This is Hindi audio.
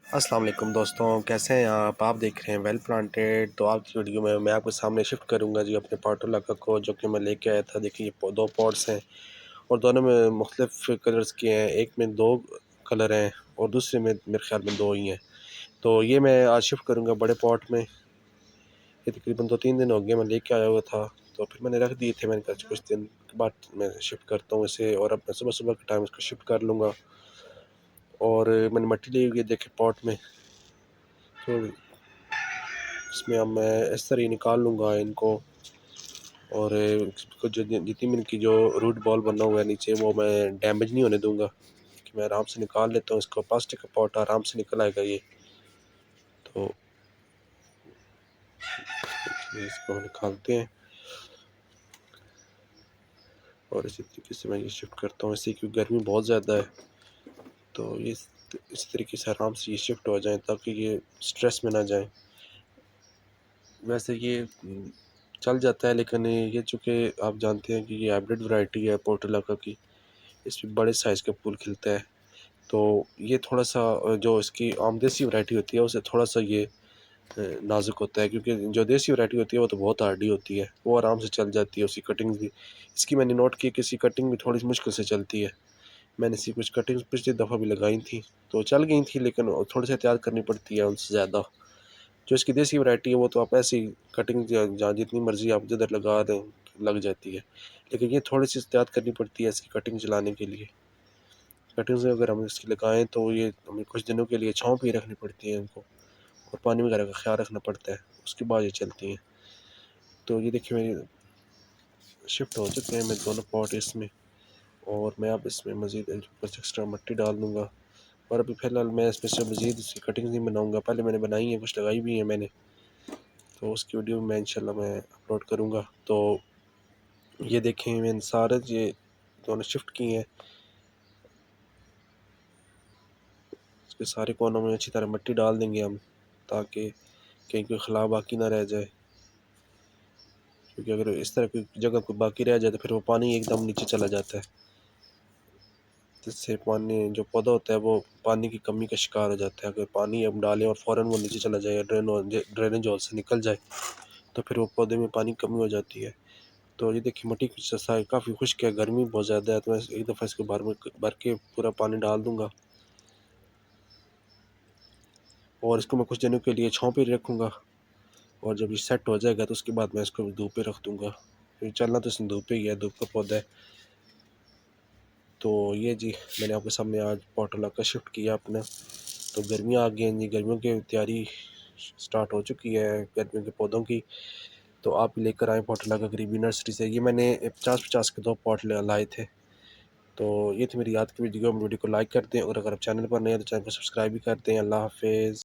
अस्सलाम वालेकुम दोस्तों, कैसे हैं आप देख रहे हैं वेल प्लांटेड। तो आज की वीडियो में मैं आपके सामने शिफ्ट करूंगा जी अपने पाटोलाका को, जो कि मैं लेके आया था। देखिए ये दो पॉट्स हैं और दोनों में मुख्तलिफ कलर्स के हैं। एक में दो कलर हैं और दूसरे में मेरे ख्याल में दो ही हैं। तो ये मैं आज शिफ्ट करूंगा बड़े पॉट में। ये तकरीबन 2-3 दिन हो गए मैं लेके आया हुआ था, तो फिर मैंने रख दिए थे। मैंने कहा कुछ दिन के बाद मैं शिफ्ट करता हूँ इसे, और अब मैं सुबह सुबह के टाइम इसको शिफ्ट कर लूँगा। और मैंने मिट्टी ली हुई है देखे पॉट में, तो इसमें अब मैं इस तरह ही निकाल लूँगा इनको। और इसको जो जितनी भी इनकी जो रूट बॉल बना हुआ है नीचे, वो मैं डैमेज नहीं होने दूंगा, कि मैं आराम से निकाल लेता हूँ इसको। प्लास्टिक का पॉट आराम से निकल आएगा ये। तो इसको हम निकालते हैं और इसी तरीके से मैं ये शिफ्ट करता हूँ इसी, क्योंकि गर्मी बहुत ज़्यादा है। तो ये इस तरीके से आराम से ये शिफ्ट हो जाए ताकि ये स्ट्रेस में ना जाए। वैसे ये चल जाता है, लेकिन ये चूँकि आप जानते हैं कि ये हाइब्रिड वैरायटी है पोर्टुलाका की, इसमें बड़े साइज़ का फूल खिलता है। तो ये थोड़ा-सा जो इसकी आम देसी वैरायटी होती है उससे थोड़ा-सा ये नाज़ुक होता है, क्योंकि जो देसी वैरायटी होती है वो तो बहुत हार्डी होती है, वो आराम से चल जाती है। उसकी कटिंग्स भी, इसकी मैंने नोट की कि इसकी कटिंग भी थोड़ी मुश्किल से चलती है। मैंने इसकी कुछ कटिंग्स पिछली दफ़ा भी लगाई थी, तो चल गई थी, लेकिन थोड़ी सी एहतियात करनी पड़ती है उनसे ज़्यादा। जो इसकी देसी वैरायटी है वो तो आप ऐसी कटिंग जहाँ जितनी मर्ज़ी आप जिधर लगा दें लग जाती है, लेकिन ये थोड़ी-सी एहतियात करनी पड़ती है इसकी कटिंग चलाने के लिए। कटिंग्स अगर हम इसकी लगाएँ तो ये हमें कुछ दिनों के लिए छाँव पे ही रखनी पड़ती है इनको, और पानी वगैरह का ख़्याल रखना पड़ता है, उसके बाद ये चलती हैं। तो ये देखिए मेरी शिफ्ट हो चुके हैं मैं दोनों पॉट इसमें, और मैं अब इसमें मज़ीद कुछ एक्स्ट्रा मिट्टी डाल दूँगा। और अभी फ़िलहाल मैं इसमें से मज़ीद इसकी कटिंग्स नहीं बनाऊँगा, पहले मैंने बनाई है, कुछ लगाई भी है मैंने, तो उसकी वीडियो मैं इंशाल्लाह मैं अपलोड करूँगा। तो ये देखें मैंने सारे ये दोनों शिफ्ट किए हैं। इसके सारे कोनों में अच्छी तरह मिट्टी डाल देंगे हम, ताकि कहीं कोई खला बाकी ना रह जाए, क्योंकि अगर इस तरह की जगह कोई बाकी रह जाए तो फिर वो पानी एकदम नीचे चला जाता है, जिससे पानी जो पौधा होता है वो पानी की कमी का शिकार हो जाता है। अगर पानी हम डालें और फ़ौरन वो नीचे चला जाए या ड्रेनेज होल से निकल जाए, तो फिर वो पौधे में पानी की कमी हो जाती है। तो ये देखिए मिट्टी की सफाई काफ़ी खुश्क है, गर्मी बहुत ज़्यादा है, तो मैं एक दफ़ा इसको भर के पूरा पानी डाल दूँगा, और इसको मैं कुछ दिनों के लिए छाँव पे रखूँगा। और जब ये सेट हो जाएगा तो उसके बाद मैं इसको धूप पे रख दूँगा। ये चलना तो इसमें धूप पे ही है, धूप का पौधा है। तो ये जी मैंने आपके सामने आज पोर्टुलाका शिफ्ट किया अपना। तो गर्मियाँ आ गई हैं जी, गर्मियों की तैयारी स्टार्ट हो चुकी है गर्मियों के पौधों की। तो आप भी लेकर आएँ पोर्टुलाका गरीबी नर्सरी से। ये मैंने 50-50 के 2 पॉट लाए थे। तो ये थी मेरी आज की वीडियो को लाइक कर दें, और अगर आप चैनल पर नए हैं तो चैनल को सब्सक्राइब भी कर दें। अल्लाह हाफ़िज़।